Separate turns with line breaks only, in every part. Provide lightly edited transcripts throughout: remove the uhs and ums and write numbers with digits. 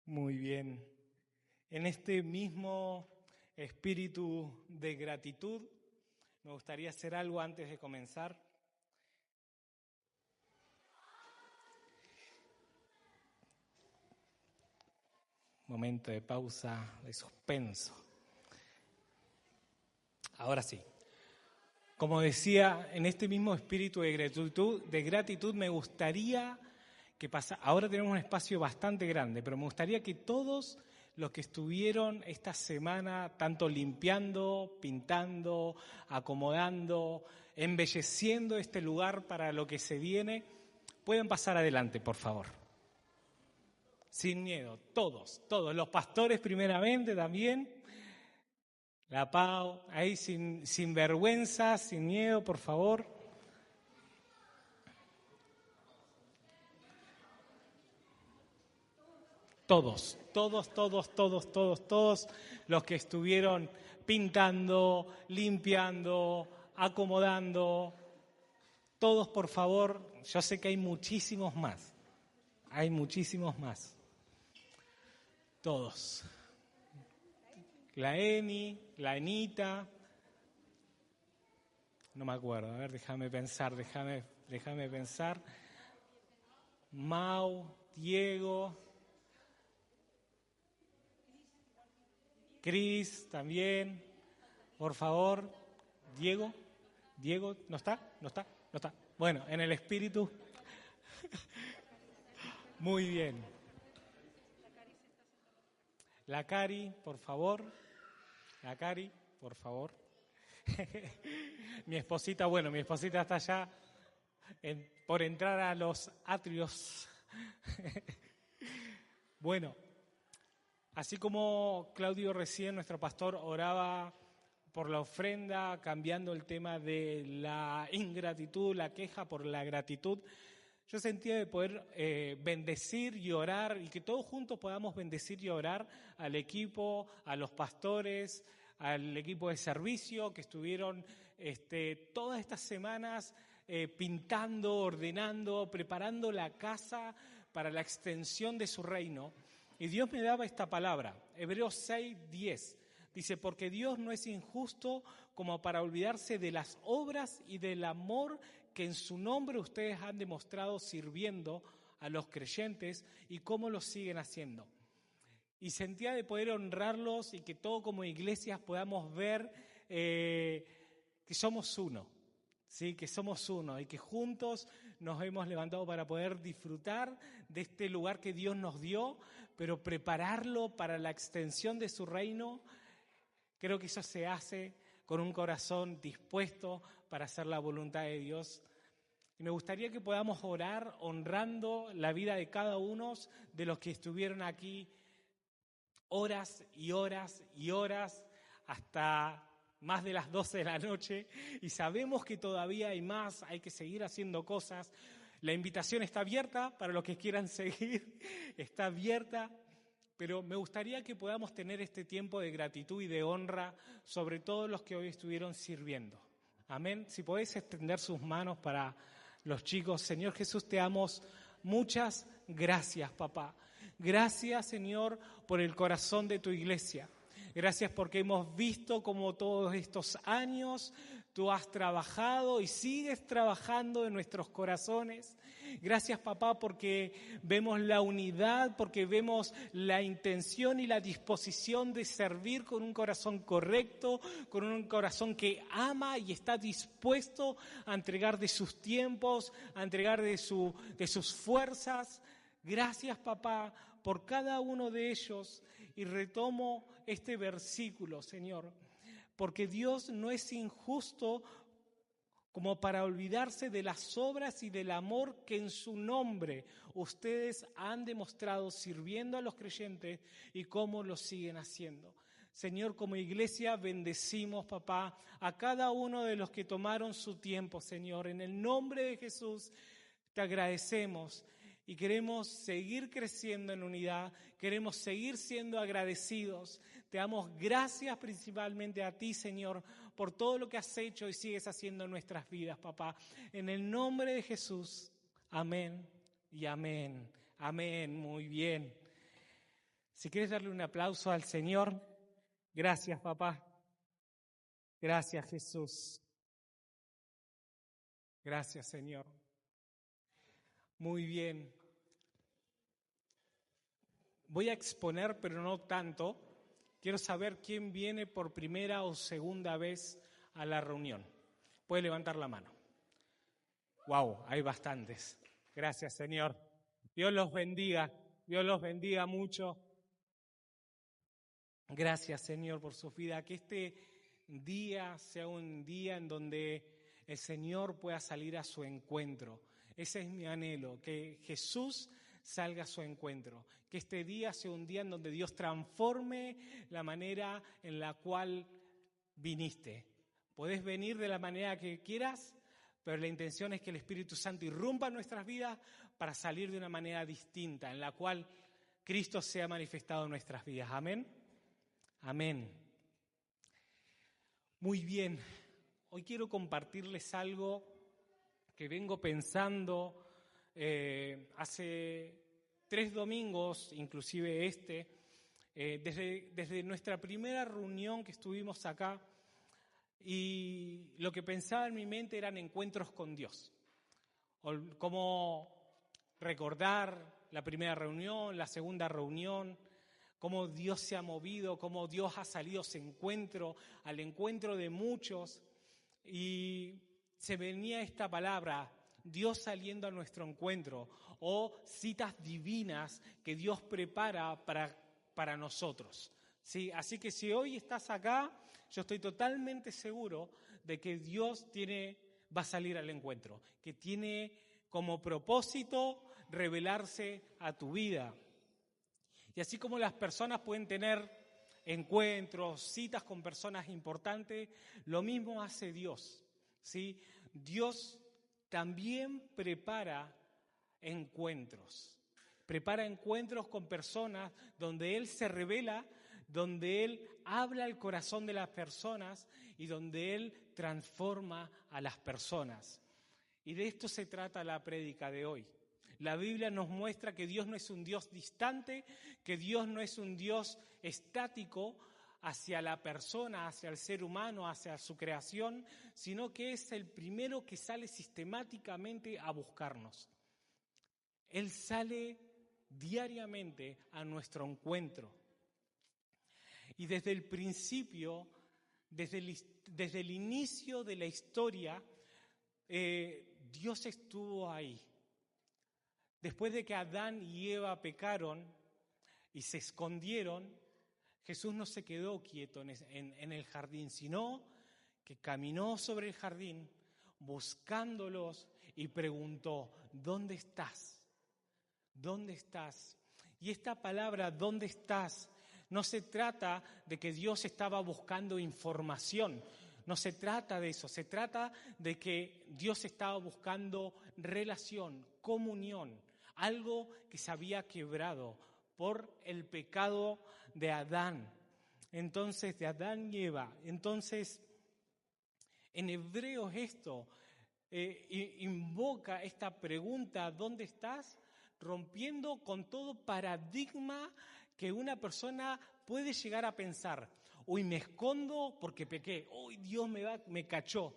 Muy bien. En este mismo espíritu de gratitud, me gustaría hacer algo antes de comenzar. Momento de pausa, de suspenso. Ahora sí. Como decía, en este mismo espíritu de gratitud me gustaría que pasara. Ahora tenemos un espacio bastante grande, pero me gustaría que todos los que estuvieron esta semana, tanto limpiando, pintando, acomodando, embelleciendo este lugar para lo que se viene, pueden pasar adelante, por favor. Sin miedo, todos, los pastores primeramente también. La Pau, ahí sin vergüenza, sin miedo, por favor. Todos los que estuvieron pintando, limpiando, acomodando, todos por favor, yo sé que hay muchísimos más, todos. La Eni, la Enita, no me acuerdo, a ver, déjame pensar. Mau, Diego, Cris también, por favor. Diego, ¿no está? Bueno, en el espíritu. Muy bien. La Cari, por favor. Mi esposita está allá por entrar a los atrios. Bueno, así como Claudio recién, nuestro pastor, oraba por la ofrenda, cambiando el tema de la ingratitud, la queja por la gratitud, yo sentía de poder bendecir y orar, y que todos juntos podamos bendecir y orar al equipo, a los pastores, al equipo de servicio que estuvieron todas estas semanas pintando, ordenando, preparando la casa para la extensión de su reino. Y Dios me daba esta palabra, Hebreos 6:10. Dice, porque Dios no es injusto como para olvidarse de las obras y del amor que en su nombre ustedes han demostrado sirviendo a los creyentes y cómo lo siguen haciendo. Y sentía de poder honrarlos y que todos como iglesias podamos ver que somos uno, ¿sí? Que somos uno y que juntos nos hemos levantado para poder disfrutar de este lugar que Dios nos dio, pero prepararlo para la extensión de su reino. Creo que eso se hace con un corazón dispuesto para hacer la voluntad de Dios. Y me gustaría que podamos orar honrando la vida de cada uno de los que estuvieron aquí horas y horas y horas hasta más de las 12 de la noche, y sabemos que todavía hay más, hay que seguir haciendo cosas. La invitación está abierta para los que quieran seguir, está abierta. Pero me gustaría que podamos tener este tiempo de gratitud y de honra sobre todos los que hoy estuvieron sirviendo. Amén. Si podéis extender sus manos para los chicos. Señor Jesús, te damos muchas gracias, papá. Gracias, Señor, por el corazón de tu iglesia. Gracias porque hemos visto cómo todos estos años tú has trabajado y sigues trabajando en nuestros corazones. Gracias, papá, porque vemos la unidad, porque vemos la intención y la disposición de servir con un corazón correcto, con un corazón que ama y está dispuesto a entregar de sus tiempos, a entregar de sus fuerzas. Gracias, papá, por cada uno de ellos. Y retomo este versículo, Señor, porque Dios no es injusto como para olvidarse de las obras y del amor que en su nombre ustedes han demostrado sirviendo a los creyentes y cómo lo siguen haciendo. Señor, como iglesia bendecimos, papá, a cada uno de los que tomaron su tiempo, Señor. En el nombre de Jesús te agradecemos y queremos seguir creciendo en unidad, queremos seguir siendo agradecidos. Te damos gracias principalmente a ti, Señor, por todo lo que has hecho y sigues haciendo en nuestras vidas, papá. En el nombre de Jesús, amén y amén. Amén, muy bien. Si quieres darle un aplauso al Señor, gracias, papá. Gracias, Jesús. Gracias, Señor. Muy bien. Voy a exponer, pero no tanto. Quiero saber quién viene por primera o segunda vez a la reunión. Puede levantar la mano. Wow, hay bastantes. Gracias, Señor. Dios los bendiga. Dios los bendiga mucho. Gracias, Señor, por su vida. Que este día sea un día en donde el Señor pueda salir a su encuentro. Ese es mi anhelo, que Jesús salga a su encuentro. Que este día sea un día en donde Dios transforme la manera en la cual viniste. Podés venir de la manera que quieras, pero la intención es que el Espíritu Santo irrumpa en nuestras vidas para salir de una manera distinta, en la cual Cristo sea manifestado en nuestras vidas. Amén. Amén. Muy bien. Hoy quiero compartirles algo que vengo pensando hace 3 domingos, inclusive desde nuestra primera reunión que estuvimos acá, y lo que pensaba en mi mente eran encuentros con Dios. Cómo recordar la primera reunión, la segunda reunión, cómo Dios se ha movido, cómo Dios ha salido al encuentro de muchos. Y se venía esta palabra, Dios saliendo a nuestro encuentro, o citas divinas que Dios prepara para nosotros. ¿Sí? Así que si hoy estás acá, yo estoy totalmente seguro de que Dios va a salir al encuentro, que tiene como propósito revelarse a tu vida. Y así como las personas pueden tener encuentros, citas con personas importantes, lo mismo hace Dios, ¿sí? Dios también prepara encuentros con personas donde Él se revela, donde Él habla al corazón de las personas y donde Él transforma a las personas. Y de esto se trata la prédica de hoy. La Biblia nos muestra que Dios no es un Dios distante, que Dios no es un Dios estático hacia la persona, hacia el ser humano, hacia su creación, sino que es el primero que sale sistemáticamente a buscarnos. Él sale diariamente a nuestro encuentro. Y desde el principio, desde el inicio de la historia, Dios estuvo ahí. Después de que Adán y Eva pecaron y se escondieron, Jesús no se quedó quieto en el jardín, sino que caminó sobre el jardín buscándolos y preguntó, ¿dónde estás? ¿Dónde estás? Y esta palabra, ¿dónde estás? No se trata de que Dios estaba buscando información. No se trata de eso, se trata de que Dios estaba buscando relación, comunión, algo que se había quebrado por el pecado de Adán. Entonces, de Adán y Eva. Entonces, en Hebreos esto invoca esta pregunta, ¿dónde estás? Rompiendo con todo paradigma que una persona puede llegar a pensar. Uy, me escondo porque pequé. Uy, Dios me cachó.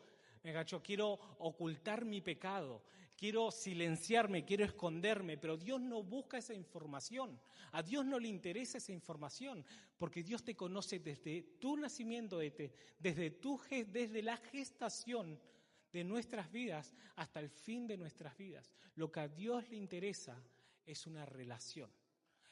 Quiero ocultar mi pecado. Quiero silenciarme, quiero esconderme. Pero Dios no busca esa información. A Dios no le interesa esa información. Porque Dios te conoce desde tu nacimiento, desde la gestación de nuestras vidas hasta el fin de nuestras vidas. Lo que a Dios le interesa es una relación.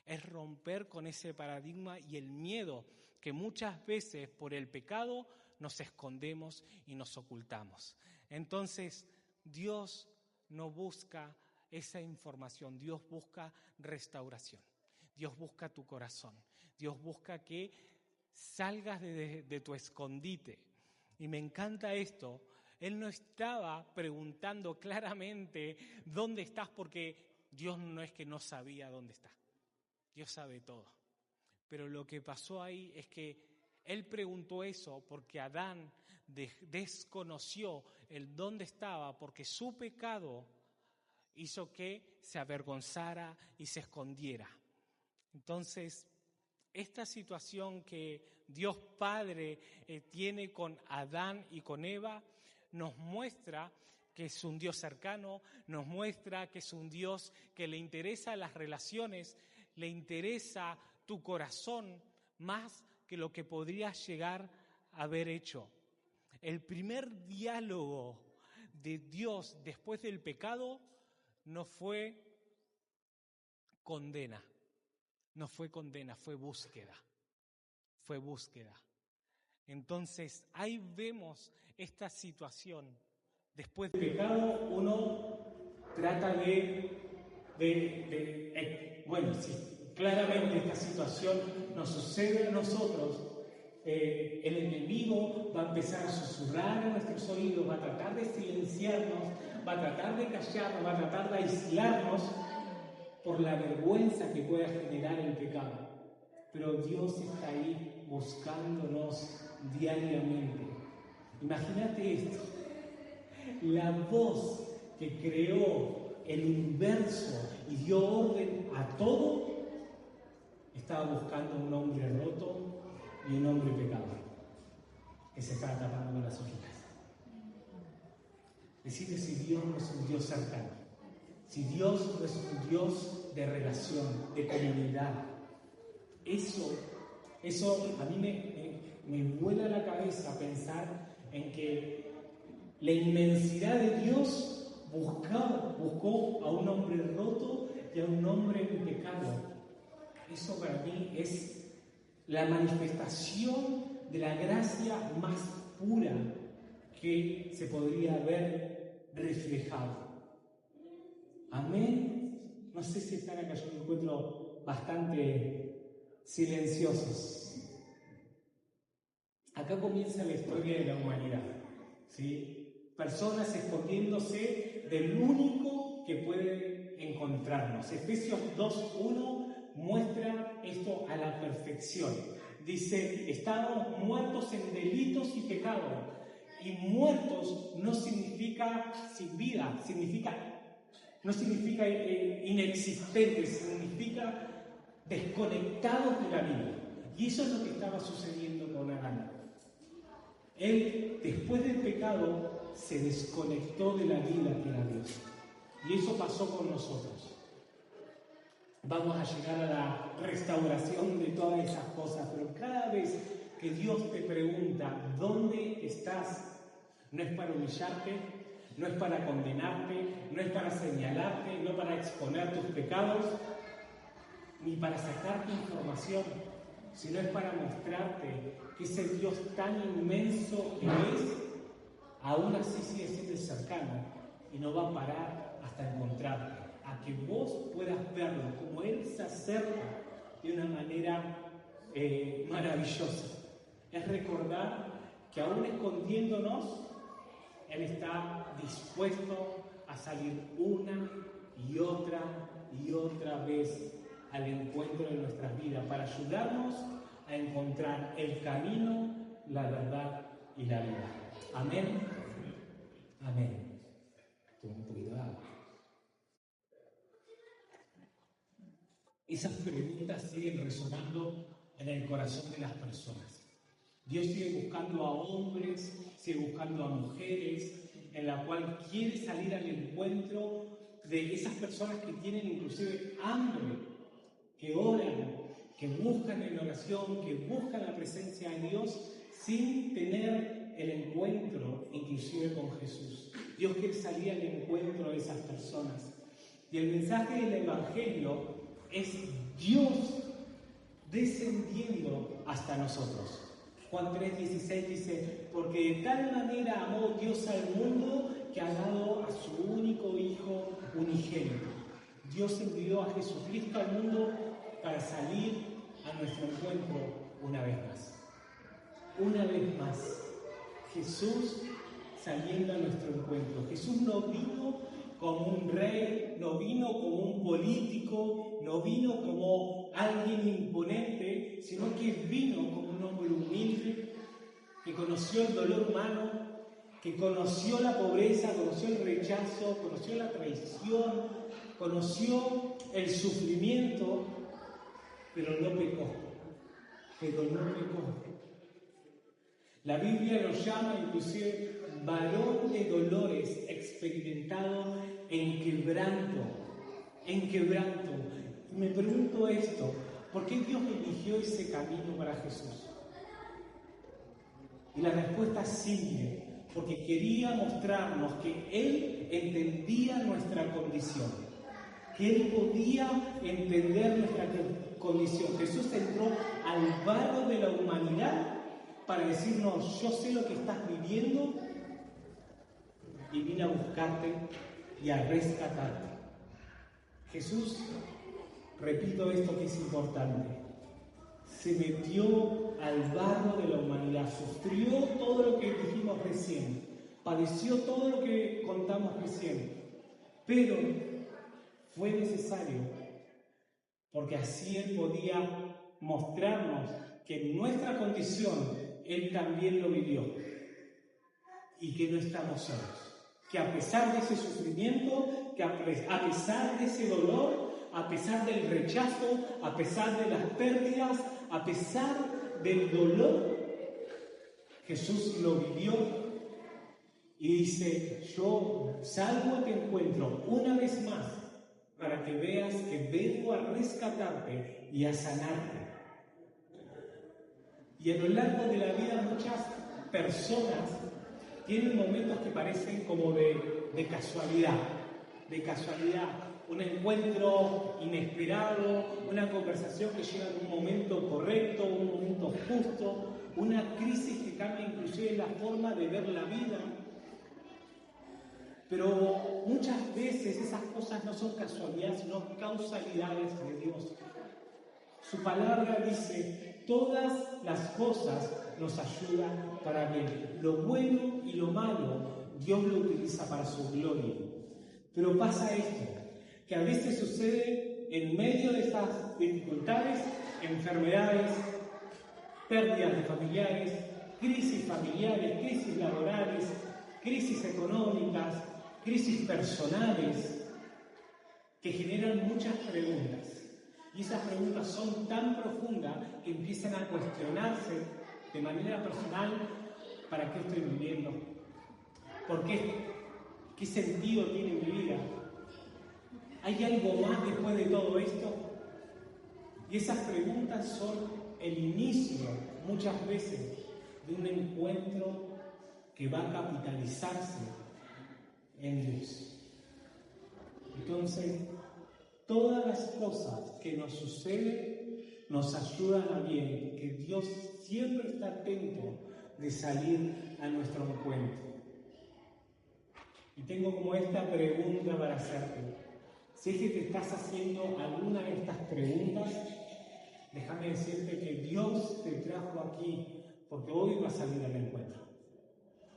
Es romper con ese paradigma y el miedo que muchas veces por el pecado nos escondemos y nos ocultamos. Entonces, Dios no busca esa información, Dios busca restauración, Dios busca tu corazón, Dios busca que salgas de tu escondite. Y me encanta esto, Él no estaba preguntando claramente dónde estás porque Dios no es que no sabía dónde está. Dios sabe todo. Pero lo que pasó ahí es que Él preguntó eso porque Adán desconoció el dónde estaba, porque su pecado hizo que se avergonzara y se escondiera. Entonces, esta situación que Dios Padre tiene con Adán y con Eva nos muestra que es un Dios cercano, nos muestra que es un Dios que le interesa las relaciones, le interesa tu corazón más que lo que podrías llegar a haber hecho. El primer diálogo de Dios después del pecado no fue condena, fue búsqueda, Entonces, ahí vemos esta situación. Después del pecado, uno trata bueno, sí, claramente esta situación nos sucede a nosotros. El enemigo va a empezar a susurrar en nuestros oídos, va a tratar de silenciarnos, va a tratar de callarnos, va a tratar de aislarnos por la vergüenza que pueda generar el pecado. Pero Dios está ahí buscándonos diariamente. Imagínate esto, la voz que creó el universo y dio orden a todo, estaba buscando un hombre roto y un hombre pecador, que se estaba tapando con las ojitas. Decirle si Dios no es un Dios cercano, si Dios no es un Dios de relación, de comunidad. Eso a mí me vuela la cabeza pensar en que la inmensidad de Dios buscó a un hombre roto y a un hombre en pecado. Eso para mí es la manifestación de la gracia más pura que se podría haber reflejado. Amén. No sé si están acá, yo me encuentro bastante silenciosos. Acá comienza la historia de la humanidad, ¿sí? Personas escondiéndose del único que puede encontrarnos. Efesios 2:1 muestra esto a la perfección. Dice, estábamos muertos en delitos y pecados. Y muertos no significa sin vida, no significa inexistentes, significa desconectados de la vida. Y eso es lo que estaba sucediendo con Adán. Él, después del pecado, se desconectó de la vida que era Dios. Y eso pasó con nosotros. Vamos a llegar a la restauración de todas esas cosas, pero cada vez que Dios te pregunta, ¿dónde estás? No es para humillarte, no es para condenarte, no es para señalarte, no para exponer tus pecados, ni para sacarte información, sino es para mostrarte que ese Dios tan inmenso que es, aún así sigue siendo cercano y no va a parar hasta encontrarte, a que vos puedas verlo como Él se acerca de una manera maravillosa. Es recordar que aún escondiéndonos, Él está dispuesto a salir una y otra vez al encuentro de nuestras vidas para ayudarnos a encontrar el camino, la verdad y la vida. Amén. Amén. Toma un poquito de agua. Esas preguntas siguen resonando en el corazón de las personas. Dios sigue buscando a hombres, sigue buscando a mujeres, en la cual quiere salir al encuentro de esas personas que tienen inclusive hambre, que oran, que buscan en oración, que buscan la presencia de Dios sin tener el encuentro inclusive con Jesús. Dios quiere salir al encuentro de esas personas. Y el mensaje del Evangelio es Dios descendiendo hasta nosotros. Juan 3:16 dice, porque de tal manera amó Dios al mundo que ha dado a su único Hijo unigénito. Dios envió a Jesucristo al mundo para salir a nuestro encuentro una vez más. Una vez más, Jesús saliendo a nuestro encuentro. Jesús no vino como un rey, no vino como un político, no vino como alguien imponente, sino que vino como un hombre humilde, que conoció el dolor humano, que conoció la pobreza, conoció el rechazo, conoció la traición, conoció el sufrimiento, pero no pecó. que dolor me coge. La Biblia lo llama inclusive varón de dolores, experimentado en quebranto, en quebranto. Y me pregunto esto, ¿por qué Dios eligió ese camino para Jesús? Y la respuesta es simple, porque quería mostrarnos que Él entendía nuestra condición, que Él podía entender nuestra condición. Jesús entró al barro de la humanidad para decirnos, yo sé lo que estás viviendo y vine a buscarte y a rescatarte. Jesús, repito esto que es importante, se metió al barro de la humanidad, sufrió todo lo que dijimos recién, padeció todo lo que contamos recién, pero fue necesario, porque así Él podía mostrarnos que en nuestra condición Él también lo vivió y que no estamos solos, que a pesar de ese sufrimiento, que a pesar de ese dolor, a pesar del rechazo, a pesar de las pérdidas, a pesar del dolor, Jesús lo vivió y dice, yo salgo a tu encuentro una vez más para que veas que vengo a rescatarte y a sanarte. Y a lo largo de la vida muchas personas tienen momentos que parecen como de casualidad, un encuentro inesperado, una conversación que llega en un momento correcto, un momento justo, una crisis que cambia inclusive la forma de ver la vida. Pero muchas veces esas cosas no son casualidades, sino causalidades de Dios. Su palabra dice, todas las cosas nos ayudan para bien. Lo bueno y lo malo, Dios lo utiliza para su gloria. Pero pasa esto, que a veces sucede en medio de estas dificultades, enfermedades, pérdidas de familiares, crisis laborales, crisis económicas, crisis personales, que generan muchas preguntas. Y esas preguntas son tan profundas que empiezan a cuestionarse de manera personal, ¿para qué estoy viviendo? ¿Por qué? ¿Qué sentido tiene mi vida? ¿Hay algo más después de todo esto? Y esas preguntas son el inicio, muchas veces, de un encuentro que va a capitalizarse en Dios. Entonces, todas las cosas que nos suceden nos ayudan a bien, porque Dios siempre está atento de salir a nuestro encuentro. Y tengo como esta pregunta para hacerte. Si es que te estás haciendo alguna de estas preguntas, déjame decirte que Dios te trajo aquí porque hoy va a salir al encuentro.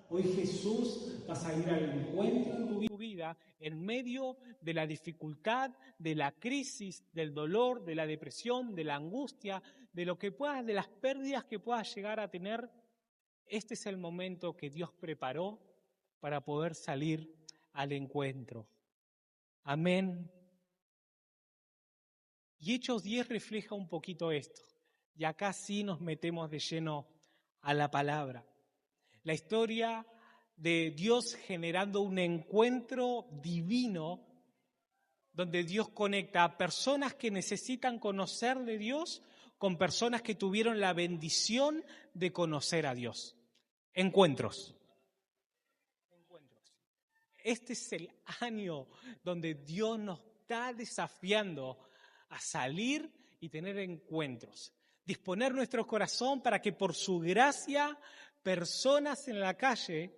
Hoy Jesús va a salir al encuentro en tu vida en medio de la dificultad, de la crisis, del dolor, de la depresión, de la angustia, de lo que puedas, de las pérdidas que puedas llegar a tener. Este es el momento que Dios preparó para poder salir al encuentro. Amén. Y Hechos 10 refleja un poquito esto. Y acá sí nos metemos de lleno a la palabra. La historia de Dios generando un encuentro divino donde Dios conecta a personas que necesitan conocer de Dios con personas que tuvieron la bendición de conocer a Dios. Encuentros. Este es el año donde Dios nos está desafiando a salir y tener encuentros. Disponer nuestro corazón para que por su gracia personas en la calle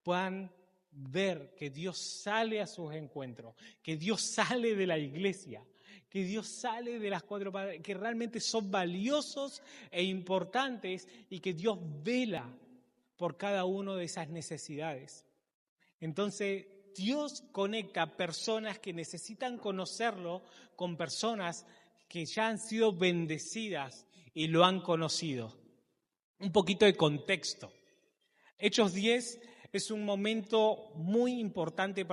puedan ver que Dios sale a sus encuentros, que Dios sale de la iglesia, que Dios sale de las cuatro paredes, que realmente son valiosos e importantes y que Dios vela por cada una de esas necesidades. Entonces, Dios conecta personas que necesitan conocerlo con personas que ya han sido bendecidas y lo han conocido. Un poquito de contexto. Hechos 10 es un momento muy importante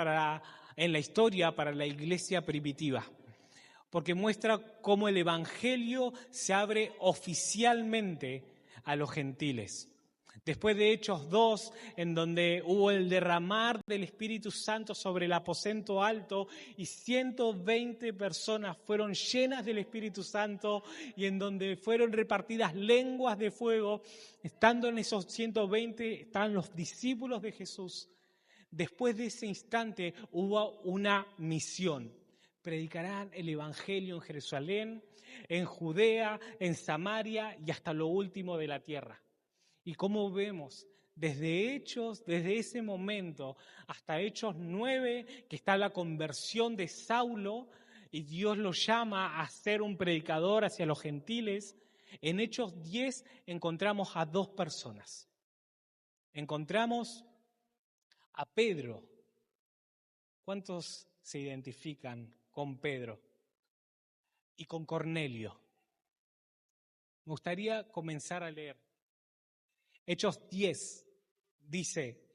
en la historia para la iglesia primitiva. porque muestra cómo el Evangelio se abre oficialmente a los gentiles. Después de Hechos 2, en donde hubo el derramar del Espíritu Santo sobre el aposento alto y 120 personas fueron llenas del Espíritu Santo y en donde fueron repartidas lenguas de fuego, estando en esos 120 estaban los discípulos de Jesús. Después de ese instante hubo una misión. Predicarán el Evangelio en Jerusalén, en Judea, en Samaria y hasta lo último de la tierra. Y como vemos, desde Hechos, desde ese momento hasta Hechos 9, que está la conversión de Saulo, y Dios lo llama a ser un predicador hacia los gentiles, en Hechos 10 encontramos a dos personas. Encontramos a Pedro. ¿Cuántos se identifican con Pedro? Y con Cornelio. Me gustaría comenzar a leer. Hechos 10 dice: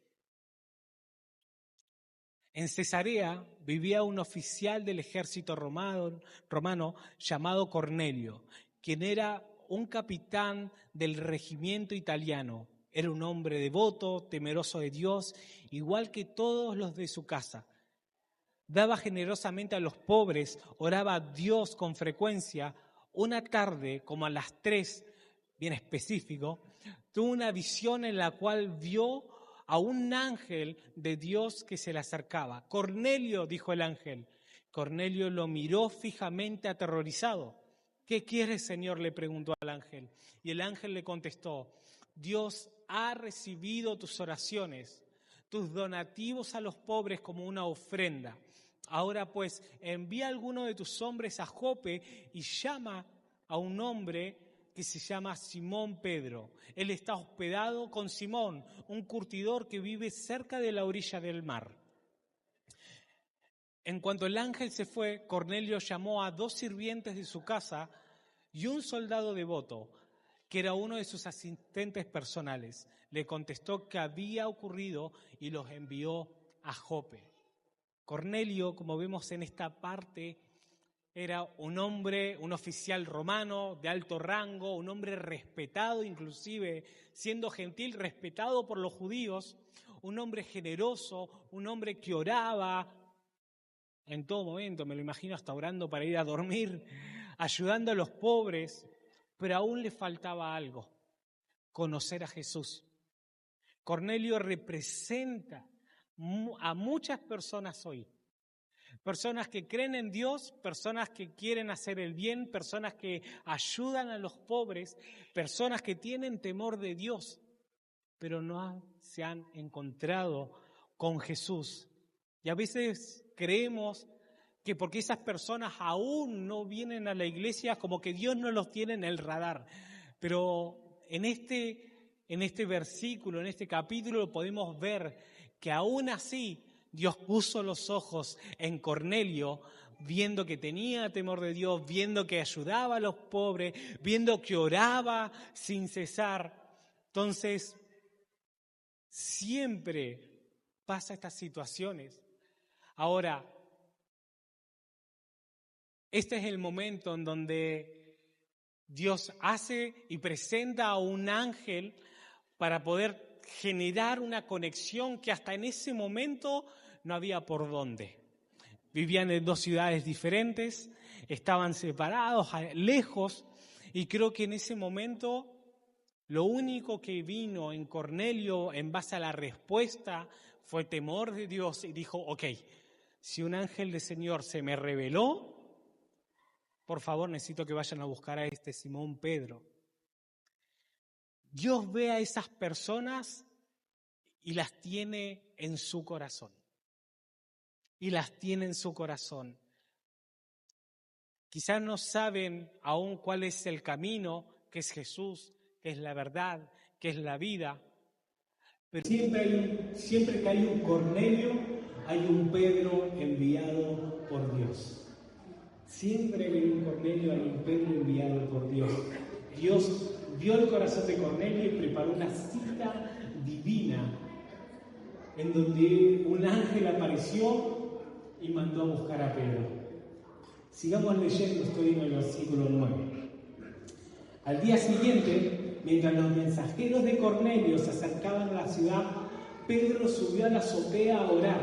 en Cesarea vivía un oficial del ejército romano llamado Cornelio, quien era un capitán del regimiento italiano. Era un hombre devoto, temeroso de Dios, igual que todos los de su casa. Daba generosamente a los pobres, oraba a Dios con frecuencia. Una tarde, como a las 3, bien específico, tuvo una visión en la cual vio a un ángel de Dios que se le acercaba. Cornelio, dijo el ángel. Cornelio lo miró fijamente aterrorizado. ¿Qué quieres, Señor?, le preguntó al ángel. Y el ángel le contestó: Dios ha recibido tus oraciones, tus donativos a los pobres como una ofrenda. Ahora pues, envía a alguno de tus hombres a Jope y llama a un hombre que se llama Simón Pedro. Él está hospedado con Simón, un curtidor que vive cerca de la orilla del mar. En cuanto el ángel se fue, Cornelio llamó a 2 sirvientes de su casa y un soldado devoto, que era uno de sus asistentes personales. Le contestó qué había ocurrido y los envió a Jope. Cornelio, como vemos en esta parte, era un hombre, un oficial romano de alto rango, un hombre respetado, inclusive siendo gentil, respetado por los judíos, un hombre generoso, un hombre que oraba en todo momento, me lo imagino hasta orando para ir a dormir, ayudando a los pobres, pero aún le faltaba algo: conocer a Jesús. Cornelio representa a muchas personas hoy. Personas que creen en Dios, personas que quieren hacer el bien, personas que ayudan a los pobres, personas que tienen temor de Dios, pero no se han encontrado con Jesús. Y a veces creemos que porque esas personas aún no vienen a la iglesia, como que Dios no los tiene en el radar. Pero en este versículo, en este capítulo, podemos ver que aún así Dios puso los ojos en Cornelio, viendo que tenía temor de Dios, viendo que ayudaba a los pobres, viendo que oraba sin cesar. Entonces, siempre pasa estas situaciones. Ahora, este es el momento en donde Dios hace y presenta a un ángel para poder generar una conexión que hasta en ese momento no había por dónde. Vivían en 2 ciudades diferentes, estaban separados, lejos, y creo que en ese momento lo único que vino en Cornelio en base a la respuesta fue temor de Dios, y dijo: ok, si un ángel del Señor se me reveló, por favor necesito que vayan a buscar a este Simón Pedro. Dios ve a esas personas y las tiene en su corazón. Y las tiene en su corazón. Quizás no saben aún cuál es el camino, que es Jesús, que es la verdad, que es la vida. Pero siempre que hay un Cornelio, hay un Pedro enviado por Dios. Siempre que hay un Cornelio, hay un Pedro enviado por Dios. Dios vio el corazón de Cornelio y preparó una cita divina en donde un ángel apareció y mandó a buscar a Pedro. Sigamos leyendo, estoy en el versículo 9. Al día siguiente, mientras los mensajeros de Cornelio se acercaban a la ciudad, Pedro subió a la azotea a orar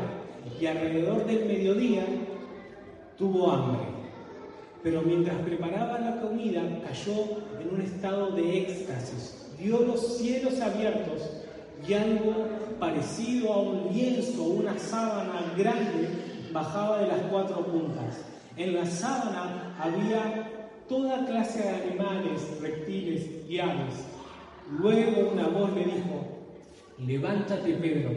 y alrededor del mediodía tuvo hambre. Pero mientras preparaba la comida, cayó en un estado de éxtasis. Vio los cielos abiertos y algo parecido a un lienzo o una sábana grande bajaba de las cuatro puntas. En la sábana había toda clase de animales, reptiles y aves. Luego una voz le dijo: levántate, Pedro,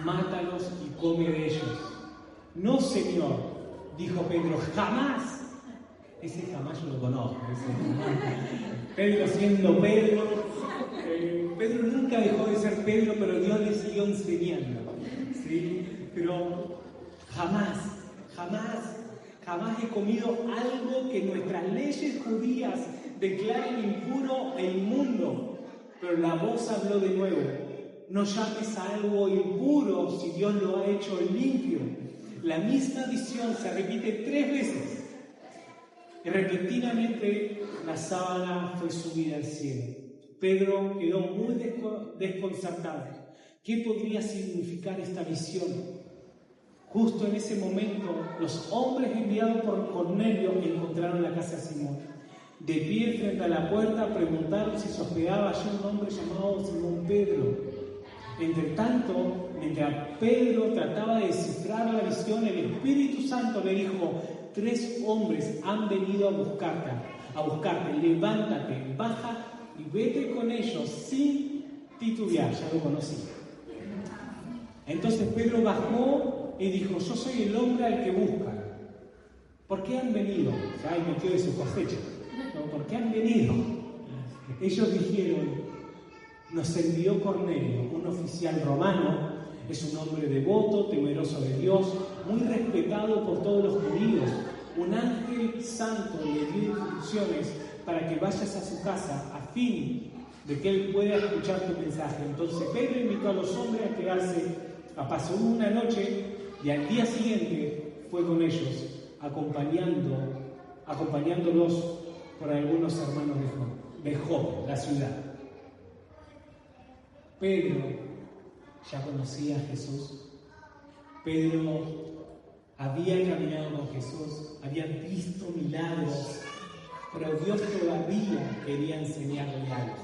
mátalos y come de ellos. No, Señor, dijo Pedro, jamás. Ese jamás yo lo conozco. Pedro siendo Pedro. Pedro nunca dejó de ser Pedro, pero Dios le siguió enseñando. ¿Sí? Pero jamás he comido algo que nuestras leyes judías declaran impuro e inmundo. Pero la voz habló de nuevo: no llames a algo impuro si Dios lo ha hecho limpio. La misma visión se repite 3 veces. Y repentinamente la sábana fue subida al cielo. Pedro quedó muy desconcertado. ¿Qué podría significar esta visión? Justo en ese momento, los hombres enviados por Cornelio encontraron la casa de Simón. De pie frente a la puerta, preguntaron si se hospedaba allí un hombre llamado Simón Pedro. Entre tanto, mientras Pedro trataba de descifrar la visión, el Espíritu Santo le dijo: 3 hombres han venido a buscarte. Levántate, baja y vete con ellos sin titubear. Ya lo conocí. Entonces Pedro bajó y dijo: yo soy el hombre al que buscan. ¿Por qué han venido? Ya ahí metió de su cosecha. ¿No? ¿Por qué han venido? Ellos dijeron: nos envió Cornelio, un oficial romano, es un hombre devoto, temeroso de Dios, muy respetado por todos los judíos. Un ángel santo le dio instrucciones para que vayas a su casa a fin de que él pueda escuchar tu mensaje. Entonces Pedro invitó a los hombres a quedarse a paso una noche y al día siguiente fue con ellos, acompañándolos por algunos hermanos de Jope, la ciudad. Pedro ya conocía a Jesús. Pedro había caminado con Jesús, había visto milagros, pero Dios todavía quería enseñarle algo.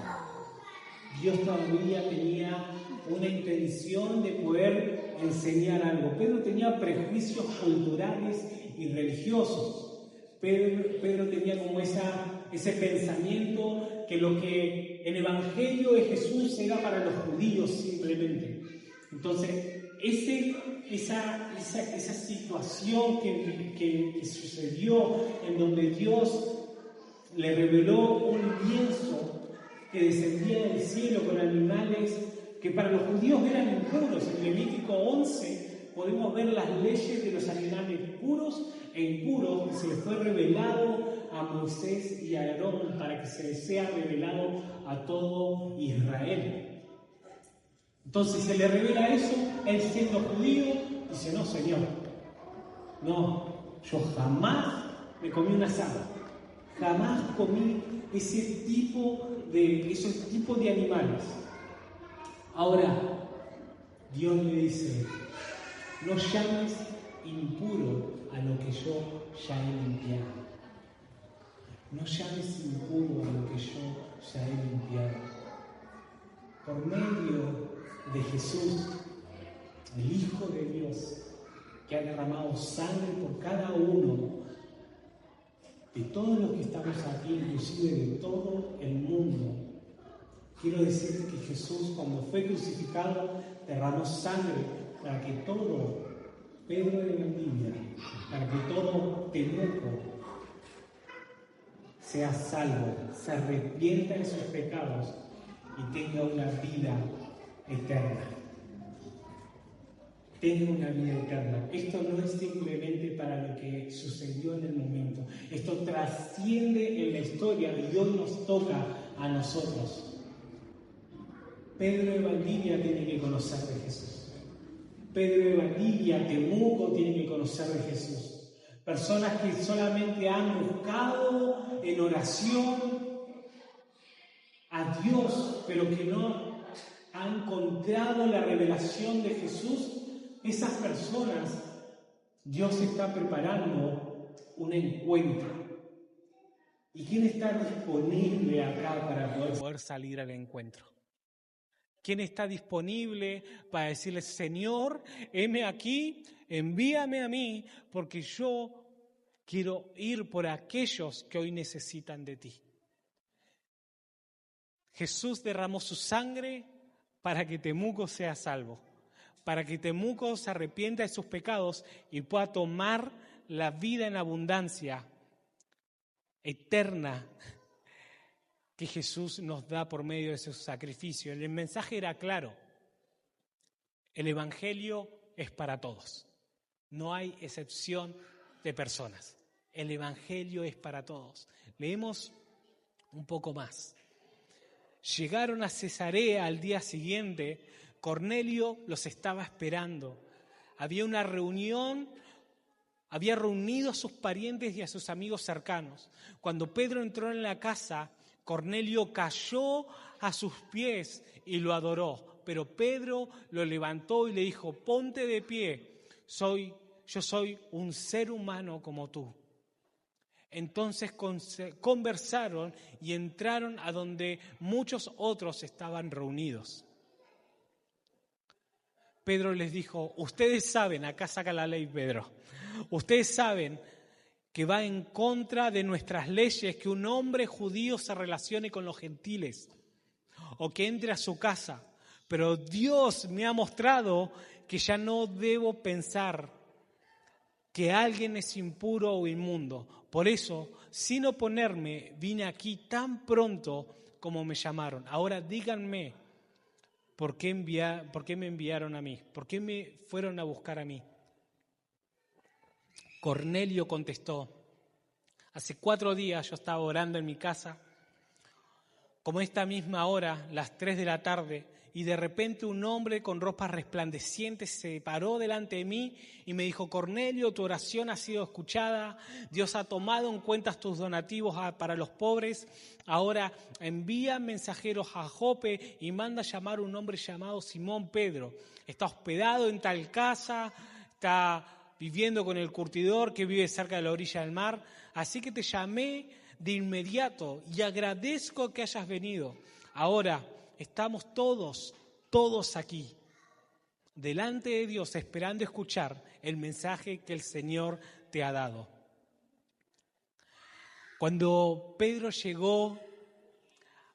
Dios todavía tenía una intención de poder enseñar algo. Pedro tenía prejuicios culturales y religiosos. Pedro tenía como ese pensamiento que lo que el Evangelio de Jesús era para los judíos simplemente. Entonces, esa situación que sucedió en donde Dios le reveló un lienzo que descendía del cielo con animales que para los judíos eran impuros. En Levítico 11 podemos ver las leyes de los animales puros e impuros que se les fue revelado a Moisés y a Aarón para que se les sea revelado a todo Israel. Entonces se le revela eso, él siendo judío dice: no, Señor, no, yo jamás me comí un asado, jamás comí esos tipos de animales. Ahora, Dios le dice: no llames impuro a lo que yo ya he limpiado. No llames impuro a lo que yo ya he limpiado. Por medio de Jesús, el Hijo de Dios, que ha derramado sangre por cada uno de todos los que estamos aquí, inclusive de todo el mundo. Quiero decirte que Jesús, cuando fue crucificado, derramó sangre para que todo Pedro de Valdivia, para que todo Temuco sea salvo, se arrepienta de sus pecados y tenga una vida eterna. Tenga una vida eterna. Esto no es simplemente para lo que sucedió en el momento. Esto trasciende en la historia y hoy nos toca a nosotros. Pedro de Valdivia tiene que conocer de Jesús. Pedro de Valdivia, Temuco, tiene que conocer de Jesús. Personas que solamente han buscado en oración a Dios, pero que no han encontrado la revelación de Jesús. Esas personas, Dios está preparando un encuentro. ¿Y quién está disponible acá para poder salir al encuentro? ¿Quién está disponible para decirle, Señor, heme aquí, envíame a mí, porque yo quiero ir por aquellos que hoy necesitan de ti? Jesús derramó su sangre para que Temuco sea salvo, para que Temuco se arrepienta de sus pecados y pueda tomar la vida en abundancia eterna que Jesús nos da por medio de su sacrificio. El mensaje era claro: el Evangelio es para todos, no hay excepción de personas. El Evangelio es para todos. Leemos un poco más. Llegaron a Cesarea al día siguiente. Cornelio los estaba esperando. Había una reunión. Había reunido a sus parientes y a sus amigos cercanos. Cuando Pedro entró en la casa, Cornelio cayó a sus pies y lo adoró. Pero Pedro lo levantó y le dijo, ponte de pie, yo soy un ser humano como tú. Entonces conversaron y entraron a donde muchos otros estaban reunidos. Pedro les dijo, ustedes saben, acá saca la ley Pedro, ustedes saben que va en contra de nuestras leyes que un hombre judío se relacione con los gentiles o que entre a su casa, pero Dios me ha mostrado que ya no debo pensar que alguien es impuro o inmundo. Por eso, sin oponerme, vine aquí tan pronto como me llamaron. Ahora díganme, ¿por qué me enviaron a mí? ¿Por qué me fueron a buscar a mí? Cornelio contestó, hace 4 días yo estaba orando en mi casa, como esta misma hora, las 3 de la tarde, y de repente un hombre con ropas resplandecientes se paró delante de mí y me dijo, Cornelio, tu oración ha sido escuchada, Dios ha tomado en cuenta tus donativos para los pobres, ahora envía mensajeros a Jope y manda llamar a un hombre llamado Simón Pedro. Está hospedado en tal casa, está viviendo con el curtidor que vive cerca de la orilla del mar, así que te llamé de inmediato y agradezco que hayas venido. Ahora estamos todos aquí, delante de Dios, esperando escuchar el mensaje que el Señor te ha dado. Cuando Pedro llegó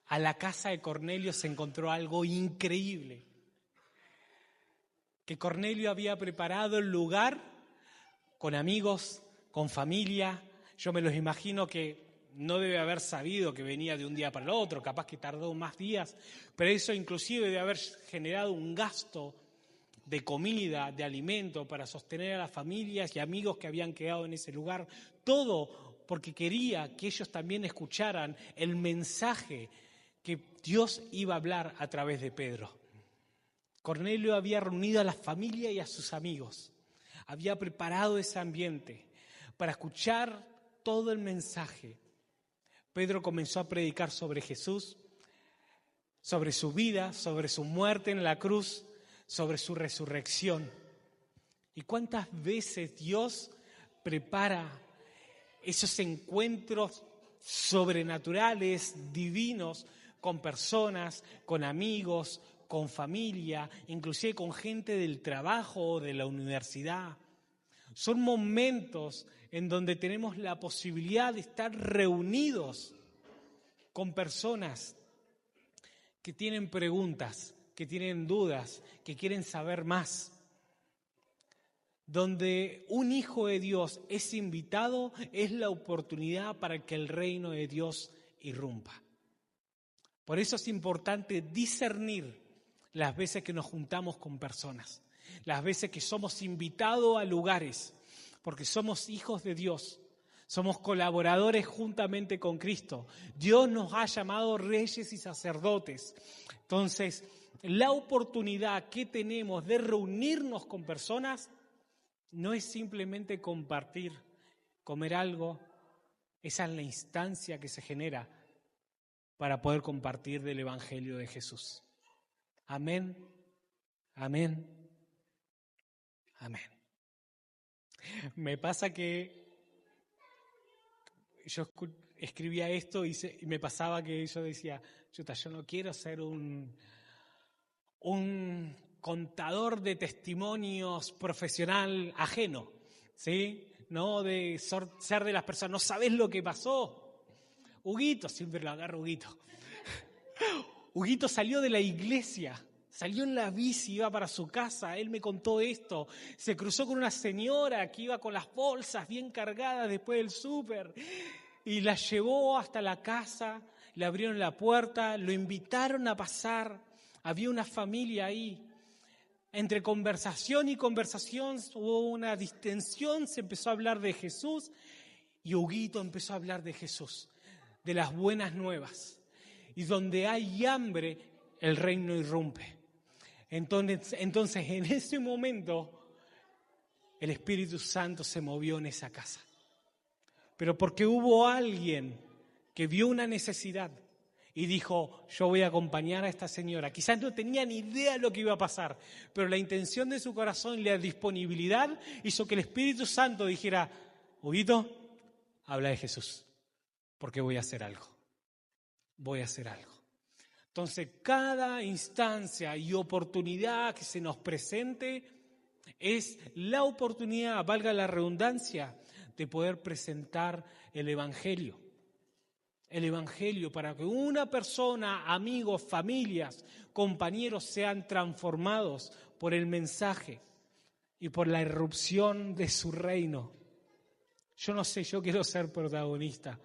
a la casa de Cornelio, se encontró algo increíble. Que Cornelio había preparado el lugar con amigos, con familia. Yo me los imagino que no debe haber sabido que venía de un día para el otro, capaz que tardó más días, pero eso inclusive debe haber generado un gasto de comida, de alimento para sostener a las familias y amigos que habían quedado en ese lugar. Todo porque quería que ellos también escucharan el mensaje que Dios iba a hablar a través de Pedro. Cornelio había reunido a la familia y a sus amigos. Había preparado ese ambiente para escuchar todo el mensaje. Pedro comenzó a predicar sobre Jesús, sobre su vida, sobre su muerte en la cruz, sobre su resurrección. ¿Y cuántas veces Dios prepara esos encuentros sobrenaturales, divinos, con personas, con amigos, con familia, inclusive con gente del trabajo o de la universidad? Son momentos en donde tenemos la posibilidad de estar reunidos con personas que tienen preguntas, que tienen dudas, que quieren saber más. Donde un hijo de Dios es invitado, es la oportunidad para que el reino de Dios irrumpa. Por eso es importante discernir las veces que nos juntamos con personas, las veces que somos invitados a lugares, porque somos hijos de Dios, somos colaboradores juntamente con Cristo. Dios nos ha llamado reyes y sacerdotes. Entonces, la oportunidad que tenemos de reunirnos con personas no es simplemente compartir comer algo. Esa es la instancia que se genera para poder compartir del Evangelio de Jesús. Amén, amén, amén. Me pasa que yo escribía esto y me pasaba que yo decía, chuta, yo no quiero ser un contador de testimonios profesional ajeno, ¿sí? No de ser de las personas, no sabés lo que pasó. Huguito, siempre lo agarro Huguito. Huguito salió de la iglesia, salió en la bici, iba para su casa, él me contó esto, se cruzó con una señora que iba con las bolsas bien cargadas después del súper y la llevó hasta la casa, le abrieron la puerta, lo invitaron a pasar, había una familia ahí. Entre conversación y conversación hubo una distensión, se empezó a hablar de Jesús y Huguito empezó a hablar de Jesús, de las buenas nuevas. Y donde hay hambre, el reino irrumpe. Entonces en ese momento, el Espíritu Santo se movió en esa casa. Pero porque hubo alguien que vio una necesidad y dijo, yo voy a acompañar a esta señora. Quizás no tenía ni idea de lo que iba a pasar, pero la intención de su corazón y la disponibilidad hizo que el Espíritu Santo dijera, Huguito, habla de Jesús, porque voy a hacer algo. Voy a hacer algo. Entonces, cada instancia y oportunidad que se nos presente es la oportunidad, valga la redundancia, de poder presentar el Evangelio. El Evangelio para que una persona, amigos, familias, compañeros sean transformados por el mensaje y por la irrupción de su reino. Yo no sé, yo quiero ser protagonista.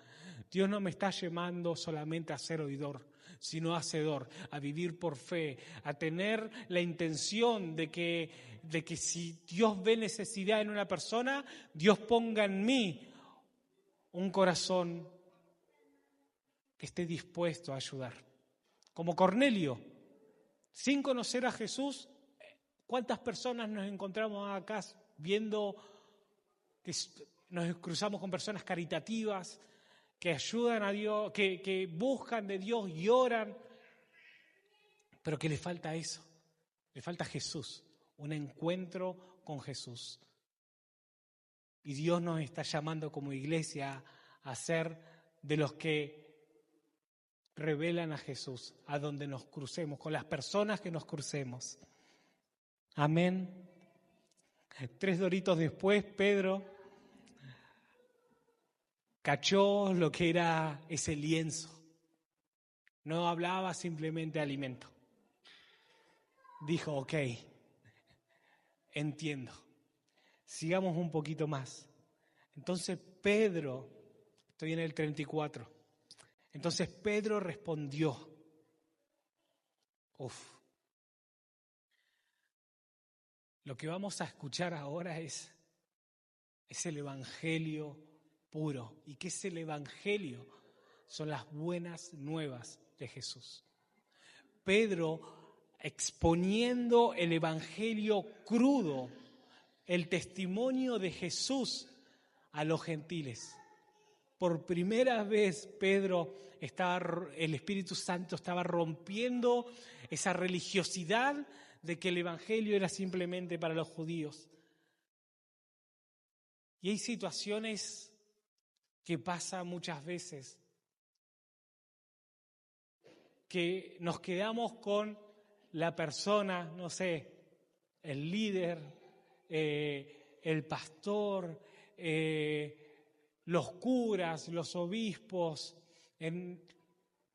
Dios no me está llamando solamente a ser oidor, sino hacedor, a vivir por fe, a tener la intención de que si Dios ve necesidad en una persona, Dios ponga en mí un corazón que esté dispuesto a ayudar. Como Cornelio, sin conocer a Jesús, ¿cuántas personas nos encontramos acá viendo que nos cruzamos con personas caritativas, que ayudan a Dios, que buscan de Dios y oran, pero que le falta eso, le falta Jesús, un encuentro con Jesús? Y Dios nos está llamando como iglesia a ser de los que revelan a Jesús, a donde nos crucemos, con las personas que nos crucemos. Amén. 3 doritos después, Pedro cachó lo que era ese lienzo. No hablaba simplemente de alimento. Dijo, ok, entiendo. Sigamos un poquito más. Entonces Pedro, estoy en el 34. Entonces Pedro respondió. Lo que vamos a escuchar ahora es el Evangelio puro. ¿Y qué es el Evangelio? Son las buenas nuevas de Jesús. Pedro, exponiendo el Evangelio crudo, el testimonio de Jesús a los gentiles. Por primera vez el Espíritu Santo estaba rompiendo esa religiosidad de que el Evangelio era simplemente para los judíos. Y hay situaciones que pasan muchas veces que nos quedamos con la persona, no sé, el líder, el pastor, los curas, los obispos,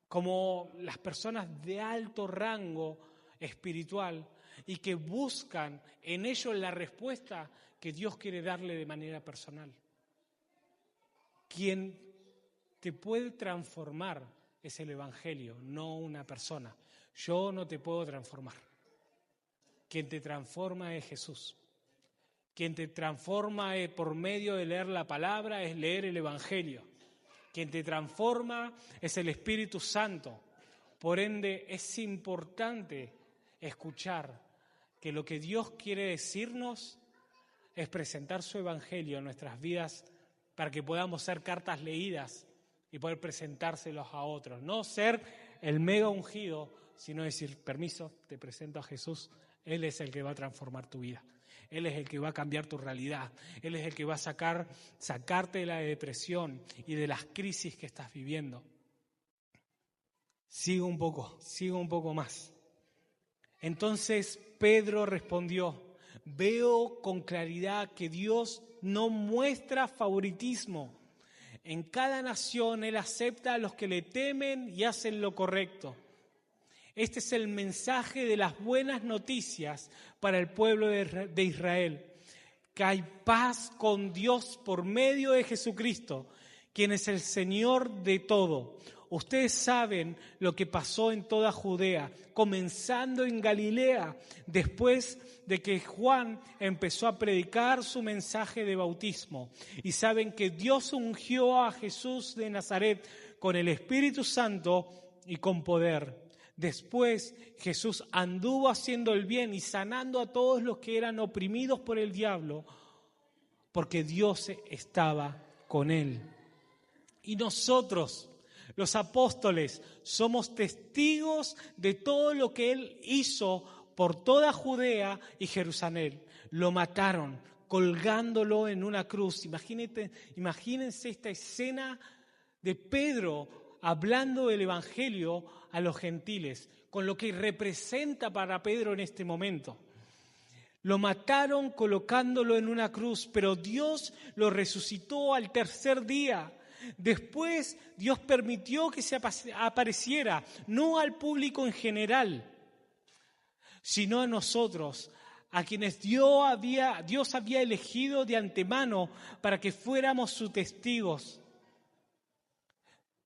como las personas de alto rango espiritual y que buscan en ellos la respuesta que Dios quiere darle de manera personal. Quien te puede transformar es el Evangelio, no una persona. Yo no te puedo transformar. Quien te transforma es Jesús. Quien te transforma por medio de leer la palabra es leer el Evangelio. Quien te transforma es el Espíritu Santo. Por ende, es importante escuchar que lo que Dios quiere decirnos es presentar su Evangelio en nuestras vidas para que podamos ser cartas leídas y poder presentárselos a otros. No ser el mega ungido, sino decir, permiso, te presento a Jesús. Él es el que va a transformar tu vida. Él es el que va a cambiar tu realidad. Él es el que va a sacarte de la depresión y de las crisis que estás viviendo. Sigo un poco más. Entonces Pedro respondió, veo con claridad que Dios no muestra favoritismo. En cada nación Él acepta a los que le temen y hacen lo correcto. Este es el mensaje de las buenas noticias para el pueblo de Israel. Que hay paz con Dios por medio de Jesucristo, quien es el Señor de todo. Ustedes saben lo que pasó en toda Judea, comenzando en Galilea, después de que Juan empezó a predicar su mensaje de bautismo. Y saben que Dios ungió a Jesús de Nazaret con el Espíritu Santo y con poder. Después Jesús anduvo haciendo el bien y sanando a todos los que eran oprimidos por el diablo, porque Dios estaba con él. Y nosotros, los apóstoles, somos testigos de todo lo que Él hizo por toda Judea y Jerusalén. Lo mataron colgándolo en una cruz. Imagínense esta escena de Pedro hablando del Evangelio a los gentiles, con lo que representa para Pedro en este momento. Lo mataron colocándolo en una cruz, pero Dios lo resucitó al tercer día. Después Dios permitió que se apareciera, no al público en general, sino a nosotros, a quienes Dios había elegido de antemano para que fuéramos sus testigos.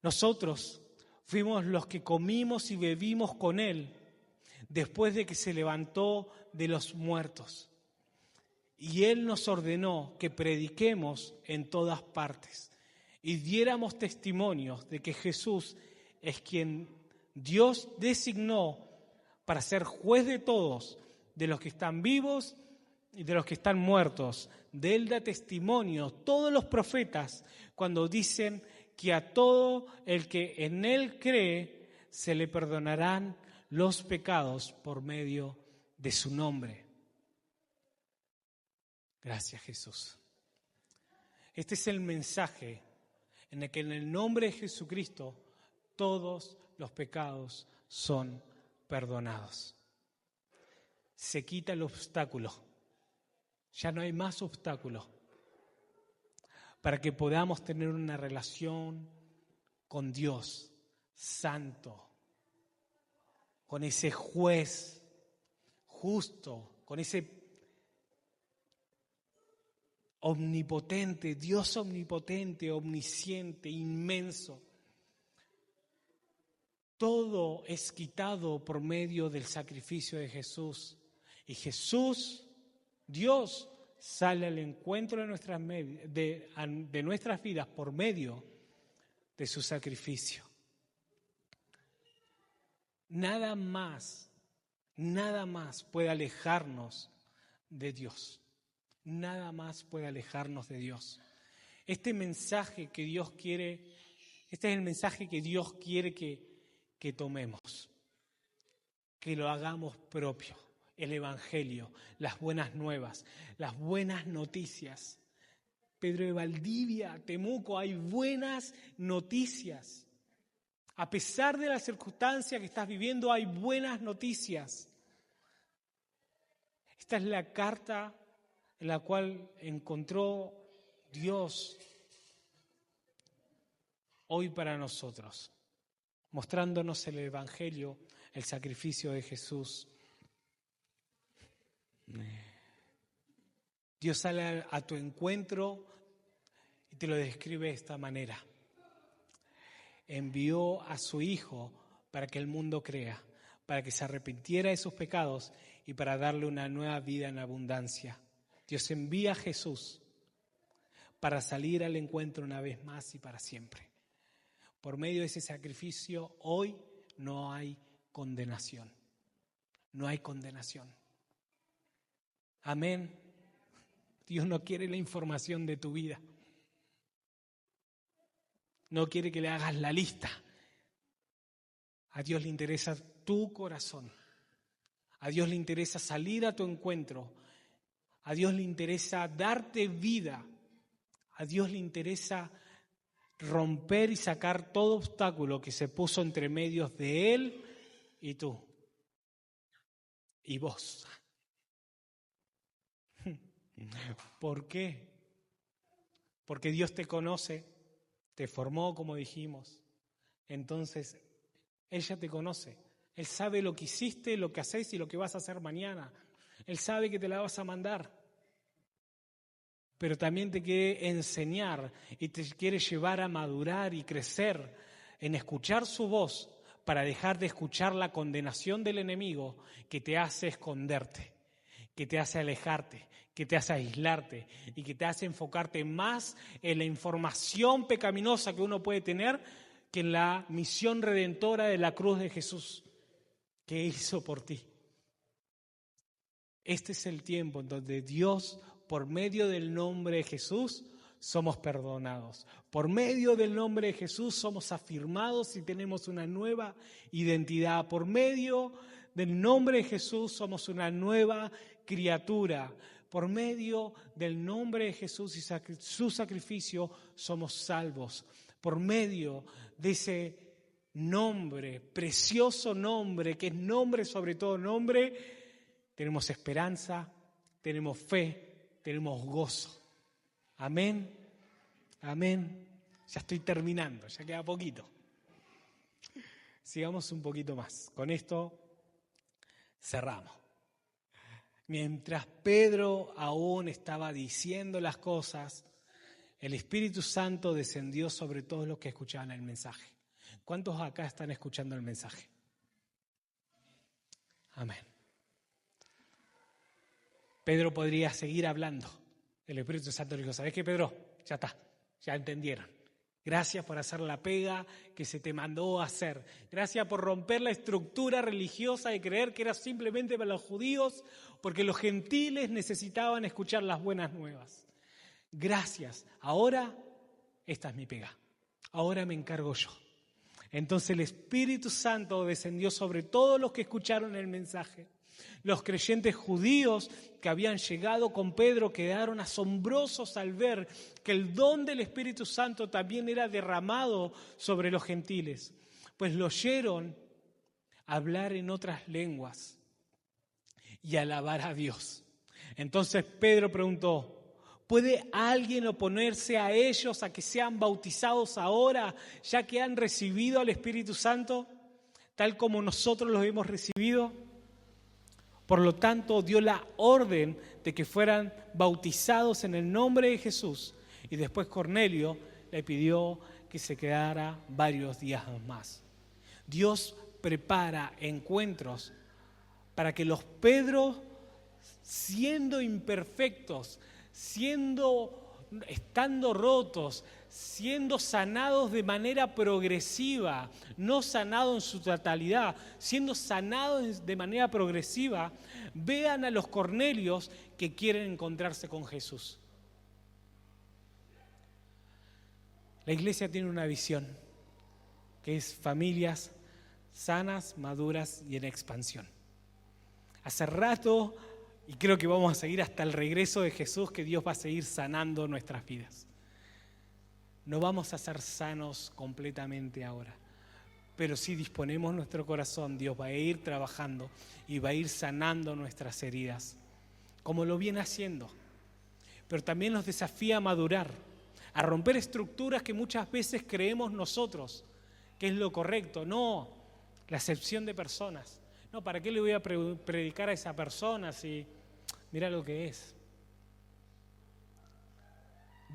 Nosotros fuimos los que comimos y bebimos con Él después de que se levantó de los muertos. Y Él nos ordenó que prediquemos en todas partes y diéramos testimonios de que Jesús es quien Dios designó para ser juez de todos, de los que están vivos y de los que están muertos. De Él da testimonio todos los profetas cuando dicen que a todo el que en Él cree se le perdonarán los pecados por medio de su nombre. Gracias, Jesús. Este es el mensaje en el que en el nombre de Jesucristo todos los pecados son perdonados. Se quita el obstáculo. Ya no hay más obstáculos para que podamos tener una relación con Dios santo, con ese juez justo, con ese omnipotente, Dios omnipotente, omnisciente, inmenso. Todo es quitado por medio del sacrificio de Jesús. Y Jesús, Dios, sale al encuentro de nuestras vidas por medio de su sacrificio. Nada más puede alejarnos de Dios. Nada más puede alejarnos de Dios. Este es el mensaje que Dios quiere que tomemos, que lo hagamos propio. El Evangelio, las buenas nuevas, las buenas noticias. Pedro de Valdivia, Temuco, hay buenas noticias. A pesar de la circunstancia que estás viviendo, hay buenas noticias. Esta es la carta en la cual encontró Dios hoy para nosotros, mostrándonos el Evangelio, el sacrificio de Jesús. Dios sale a tu encuentro y te lo describe de esta manera. Envió a su Hijo para que el mundo crea, para que se arrepintiera de sus pecados y para darle una nueva vida en abundancia. Dios envía a Jesús para salir al encuentro una vez más y para siempre. Por medio de ese sacrificio, hoy no hay condenación. No hay condenación. Amén. Dios no quiere la información de tu vida. no quiere que le hagas la lista. A Dios le interesa tu corazón. A Dios le interesa salir a tu encuentro. A Dios le interesa darte vida. A Dios le interesa romper y sacar todo obstáculo que se puso entre medios de Él y tú. Y vos. ¿Por qué? Porque Dios te conoce, te formó, como dijimos. Entonces, Él ya te conoce. Él sabe lo que hiciste, lo que haces y lo que vas a hacer mañana. Él sabe que te la vas a mandar. Pero también te quiere enseñar y te quiere llevar a madurar y crecer en escuchar su voz para dejar de escuchar la condenación del enemigo que te hace esconderte, que te hace alejarte, que te hace aislarte y que te hace enfocarte más en la información pecaminosa que uno puede tener que en la misión redentora de la cruz de Jesús que hizo por ti. Este es el tiempo en donde Dios, por medio del nombre de Jesús, somos perdonados. Por medio del nombre de Jesús somos afirmados y tenemos una nueva identidad. Por medio del nombre de Jesús somos una nueva criatura. Por medio del nombre de Jesús y su sacrificio somos salvos. Por medio de ese nombre, precioso nombre, que es nombre sobre todo nombre, tenemos esperanza, tenemos fe, tenemos gozo. Amén, amén. Ya estoy terminando, ya queda poquito. Sigamos un poquito más. Con esto cerramos. Mientras Pedro aún estaba diciendo las cosas, el Espíritu Santo descendió sobre todos los que escuchaban el mensaje. ¿Cuántos acá están escuchando el mensaje? Amén. Pedro podría seguir hablando. El Espíritu Santo le dijo, ¿sabes qué, Pedro? Ya está, ya entendieron. Gracias por hacer la pega que se te mandó a hacer. Gracias por romper la estructura religiosa de creer que era simplemente para los judíos, porque los gentiles necesitaban escuchar las buenas nuevas. Gracias. Ahora, esta es mi pega. Ahora me encargo yo. Entonces el Espíritu Santo descendió sobre todos los que escucharon el mensaje. Los creyentes judíos que habían llegado con Pedro quedaron asombrosos al ver que el don del Espíritu Santo también era derramado sobre los gentiles, pues lo oyeron hablar en otras lenguas y alabar a Dios. Entonces Pedro preguntó, ¿puede alguien oponerse a ellos a que sean bautizados ahora, ya que han recibido al Espíritu Santo, tal como nosotros los hemos recibido? Por lo tanto, dio la orden de que fueran bautizados en el nombre de Jesús. Y después Cornelio le pidió que se quedara varios días más. Dios prepara encuentros para que los Pedros, siendo imperfectos, estando rotos, siendo sanados de manera progresiva, no sanados en su totalidad, siendo sanados de manera progresiva, vean a los Cornelios que quieren encontrarse con Jesús. La iglesia tiene una visión, que es familias sanas, maduras y en expansión. Hace rato, y creo que vamos a seguir hasta el regreso de Jesús, que Dios va a seguir sanando nuestras vidas. No vamos a ser sanos completamente ahora, pero si disponemos nuestro corazón, Dios va a ir trabajando y va a ir sanando nuestras heridas, como lo viene haciendo. Pero también nos desafía a madurar, a romper estructuras que muchas veces creemos nosotros que es lo correcto. No, la acepción de personas. No, ¿para qué le voy a predicar a esa persona si mira lo que es?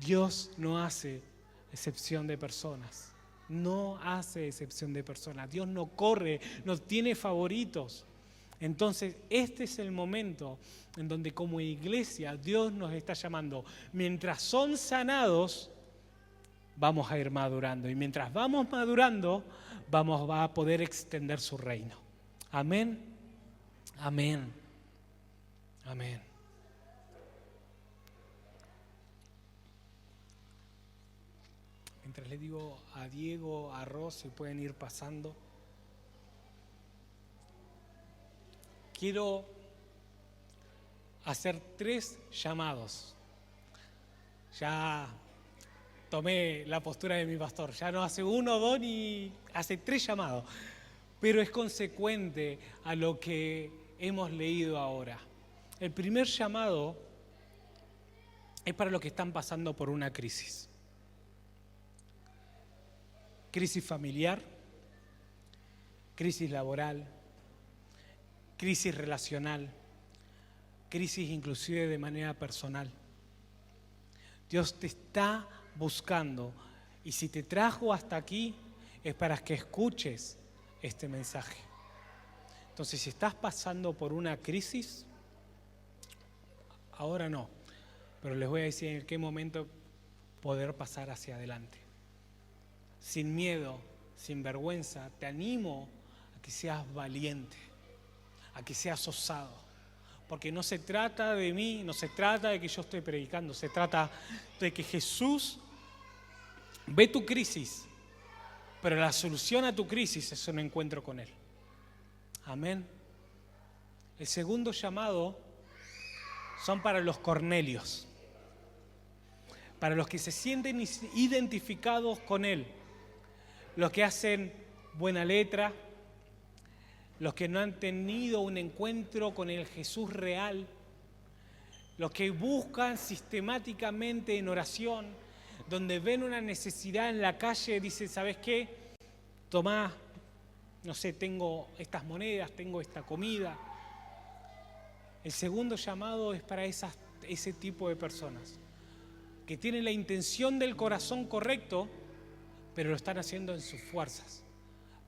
Dios no hace excepción de personas. No hace excepción de personas. Dios no corre, no tiene favoritos. Entonces, este es el momento en donde como iglesia Dios nos está llamando. Mientras son sanados, vamos a ir madurando. Y mientras vamos madurando, va a poder extender su reino. Amén. Amén. Amén. Mientras le digo a Diego, a Ros, si pueden ir pasando. Quiero hacer 3 llamados. Ya tomé la postura de mi pastor. Ya no hace 1 o 2 ni hace 3 llamados. Pero es consecuente a lo que hemos leído ahora. El primer llamado es para los que están pasando por una crisis. Crisis familiar, crisis laboral, crisis relacional, crisis inclusive de manera personal. Dios te está buscando y si te trajo hasta aquí es para que escuches este mensaje. Entonces, si estás pasando por una crisis, ahora no, pero les voy a decir en qué momento poder pasar hacia adelante. Sin miedo, sin vergüenza, te animo a que seas valiente, a que seas osado. Porque no se trata de mí, no se trata de que yo estoy predicando, se trata de que Jesús ve tu crisis, pero la solución a tu crisis es un encuentro con Él. Amén. El segundo llamado son para los Cornelios, para los que se sienten identificados con Él, los que hacen buena letra, los que no han tenido un encuentro con el Jesús real, los que buscan sistemáticamente en oración, donde ven una necesidad en la calle, dicen, ¿sabes qué? Tomá, no sé, tengo estas monedas, tengo esta comida. El segundo llamado es para ese tipo de personas, que tienen la intención del corazón correcto, pero lo están haciendo en sus fuerzas.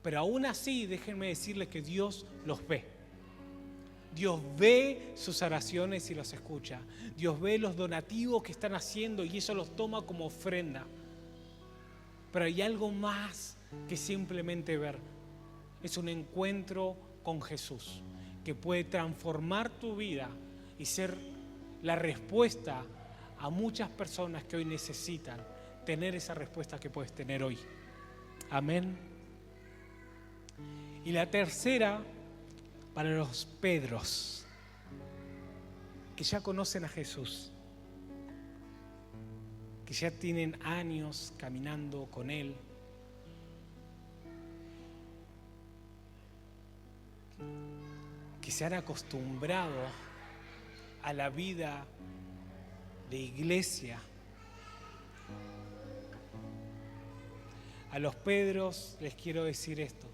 Pero aún así, déjenme decirles que Dios los ve. Dios ve sus oraciones y los escucha. Dios ve los donativos que están haciendo y eso los toma como ofrenda. Pero hay algo más que simplemente ver. Es un encuentro con Jesús que puede transformar tu vida y ser la respuesta a muchas personas que hoy necesitan tener esa respuesta que puedes tener hoy. Amén. Y la tercera, para los Pedros, que ya conocen a Jesús, que ya tienen años caminando con Él, que se han acostumbrado a la vida de iglesia. A los Pedros les quiero decir esto: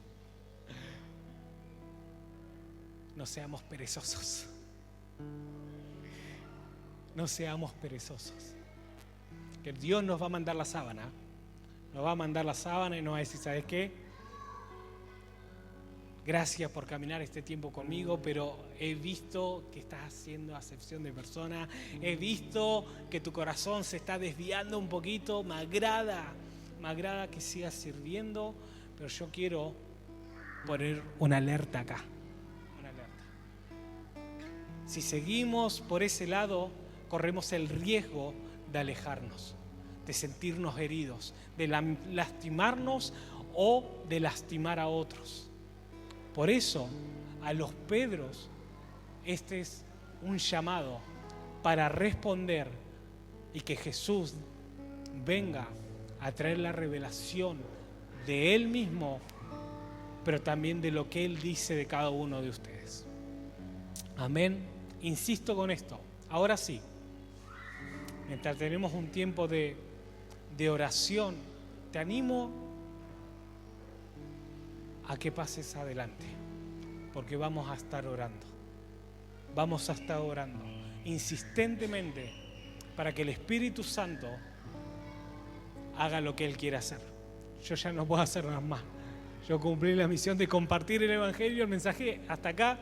no seamos perezosos. No seamos perezosos. Que Dios nos va a mandar la sábana. Nos va a mandar la sábana y nos va a decir, ¿sabes qué? Gracias por caminar este tiempo conmigo, pero he visto que estás haciendo acepción de personas. He visto que tu corazón se está desviando un poquito. Me agrada que sigas sirviendo, pero yo quiero poner una alerta acá. Si seguimos por ese lado, corremos el riesgo de alejarnos, de sentirnos heridos, de lastimarnos o de lastimar a otros. Por eso, a los Pedros, este es un llamado para responder y que Jesús venga a traer la revelación de Él mismo, pero también de lo que Él dice de cada uno de ustedes. Amén. Insisto con esto. Ahora sí, mientras tenemos un tiempo de oración, te animo a que pases adelante, porque vamos a estar orando. Vamos a estar orando insistentemente para que el Espíritu Santo haga lo que Él quiere hacer. Yo ya no puedo hacer nada más. Yo cumplí la misión de compartir el Evangelio, el mensaje, hasta acá.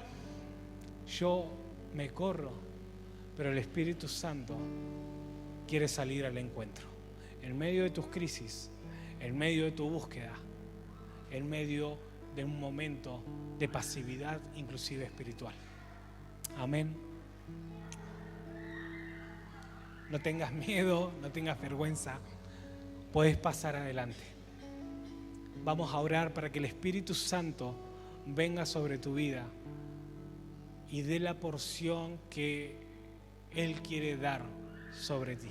Yo me corro, pero el Espíritu Santo quiere salir al encuentro. En medio de tus crisis, en medio de tu búsqueda, en medio de un momento de pasividad, inclusive espiritual. Amén. No tengas miedo, no tengas vergüenza. Puedes pasar adelante. Vamos a orar para que el Espíritu Santo venga sobre tu vida y dé la porción que Él quiere dar sobre ti.